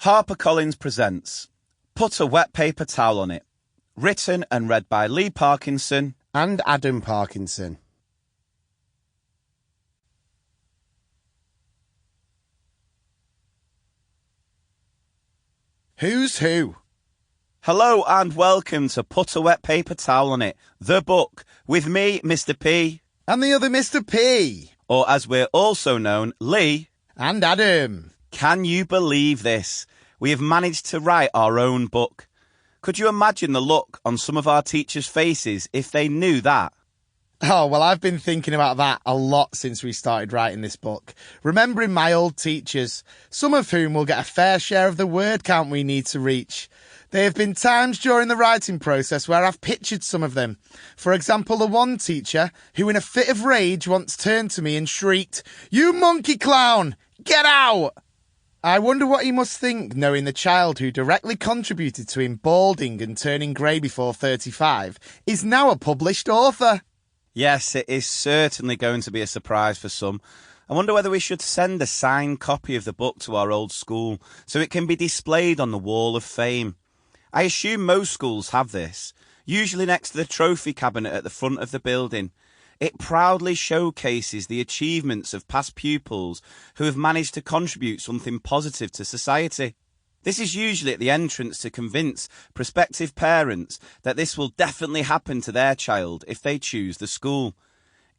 HarperCollins presents Put a Wet Paper Towel on It. Written and read by Lee Parkinson and Adam Parkinson. Who's Who? Hello and welcome to Put a Wet Paper Towel on It, the book, with me, Mr. P. And the other Mr. P. Or as we're also known, Lee. And Adam. Can you believe this? We have managed to write our own book. Could you imagine the look on some of our teachers' faces if they knew that? Oh, well, I've been thinking about that a lot since we started writing this book. Remembering my old teachers, some of whom will get a fair share of the word count we need to reach. There have been times during the writing process where I've pictured some of them. For example, the one teacher who in a fit of rage once turned to me and shrieked, "You monkey clown, get out!" I wonder what he must think, knowing the child who directly contributed to him balding and turning grey before 35 is now a published author. Yes, it is certainly going to be a surprise for some. I wonder whether we should send a signed copy of the book to our old school so it can be displayed on the Wall of Fame. I assume most schools have this, usually next to the trophy cabinet at the front of the building. It proudly showcases the achievements of past pupils who have managed to contribute something positive to society. This is usually at the entrance to convince prospective parents that this will definitely happen to their child if they choose the school.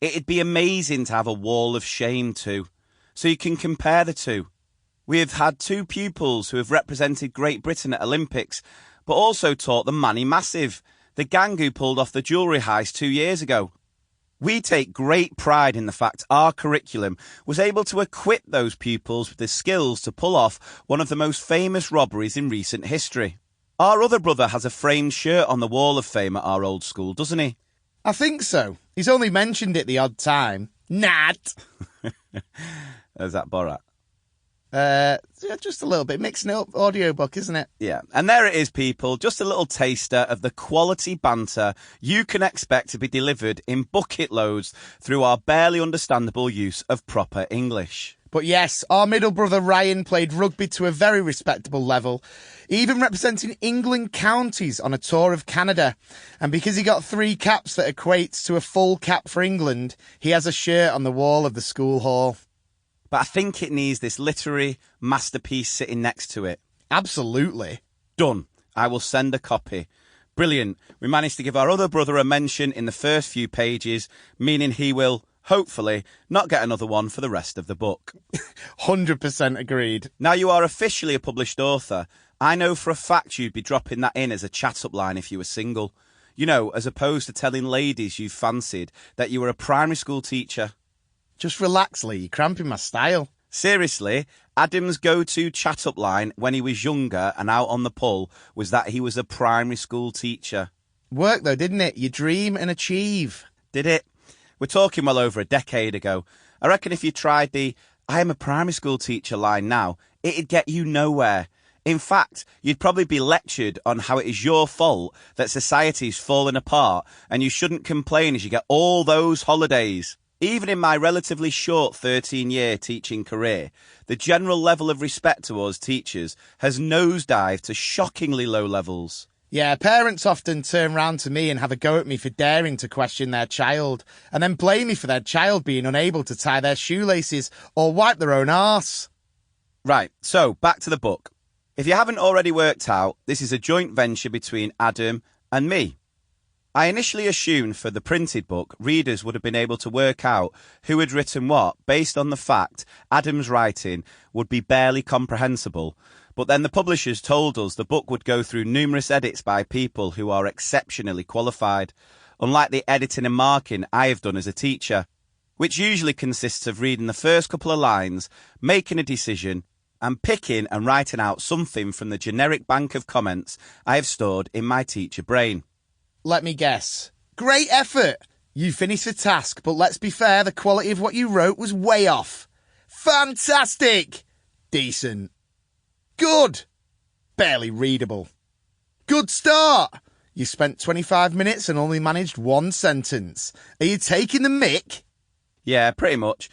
It'd be amazing to have a wall of shame too, so you can compare the two. We have had two pupils who have represented Great Britain at Olympics, but also taught the Manny Massive, the gang who pulled off the jewellery heist 2 years ago. We take great pride in the fact our curriculum was able to equip those pupils with the skills to pull off one of the most famous robberies in recent history. Our other brother has a framed shirt on the Wall of Fame at our old school, doesn't he? I think so. He's only mentioned it the odd time. Nat! Is that Borat? Just a little bit. Mixing it up, audiobook, isn't it? Yeah, and there it is, people. Just a little taster of the quality banter you can expect to be delivered in bucket loads through our barely understandable use of proper English. But yes, our middle brother Ryan played rugby to a very respectable level, even representing England counties on a tour of Canada. And because he got 3 caps that equates to a full cap for England, he has a shirt on the wall of the school hall. But I think it needs this literary masterpiece sitting next to it. Absolutely. Done. I will send a copy. Brilliant. We managed to give our other brother a mention in the first few pages, meaning he will, hopefully, not get another one for the rest of the book. 100% agreed. Now you are officially a published author. I know for a fact you'd be dropping that in as a chat-up line if you were single. You know, as opposed to telling ladies you fancied that you were a primary school teacher. Just relax, Lee. You're cramping my style. Seriously, Adam's go-to chat-up line when he was younger and out on the pull was that he was a primary school teacher. Worked though, didn't it? You dream and achieve. Did it? We're talking well over a decade ago. I reckon if you tried the "I am a primary school teacher" line now, it'd get you nowhere. In fact, you'd probably be lectured on how it is your fault that society's fallen apart and you shouldn't complain as you get all those holidays. Even in my relatively short 13-year teaching career, the general level of respect towards teachers has nosedived to shockingly low levels. Yeah, parents often turn round to me and have a go at me for daring to question their child, and then blame me for their child being unable to tie their shoelaces or wipe their own arse. Right, so back to the book. If you haven't already worked out, this is a joint venture between Adam and me. I initially assumed for the printed book, readers would have been able to work out who had written what based on the fact Adam's writing would be barely comprehensible. But then the publishers told us the book would go through numerous edits by people who are exceptionally qualified, unlike the editing and marking I have done as a teacher, which usually consists of reading the first couple of lines, making a decision, and picking and writing out something from the generic bank of comments I have stored in my teacher brain. Let me guess. Great effort! You finished the task, but let's be fair, the quality of what you wrote was way off. Fantastic! Decent. Good! Barely readable. Good start! You spent 25 minutes and only managed 1 sentence. Are you taking the mick? Yeah, pretty much.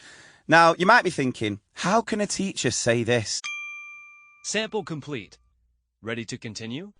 Now, you might be thinking, how can a teacher say this? Sample complete. Ready to continue?